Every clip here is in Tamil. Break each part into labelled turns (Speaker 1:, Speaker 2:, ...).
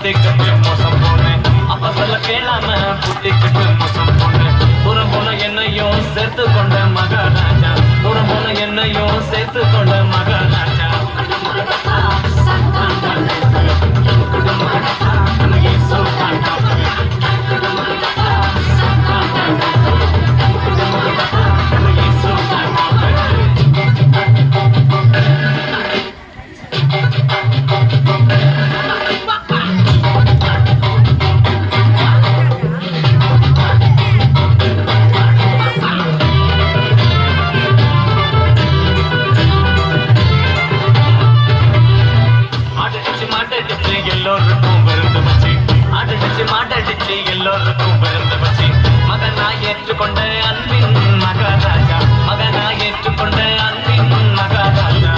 Speaker 1: புத்திக்கிட்டு மோசம் போனேன் அப்ப சொல்ல கேளாம புத்திக்கிட்டு மோசம் போனேன் தூரம் போன என்னையும் சேர்த்து கொண்ட மகாராஜா தூரம் போன என்னையும் சேர்த்து கொண்ட மகாராஜா எல்லோருக்கும் விருந்து வச்சு அடிச்சு மாட்டடிச்சு எல்லோருக்கும் விருந்து வச்சு மகனா ஏற்றுக்கொண்ட அன்பின் மகாராஜா மகனா ஏற்றுக்கொண்ட அன்பின் மகாராஜா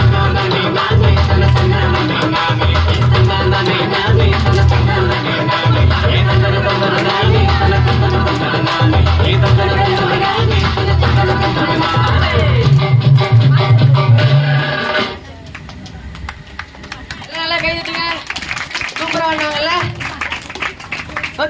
Speaker 2: நல்லா கைதுங்க சூப்பரா வந்தாங்கல்ல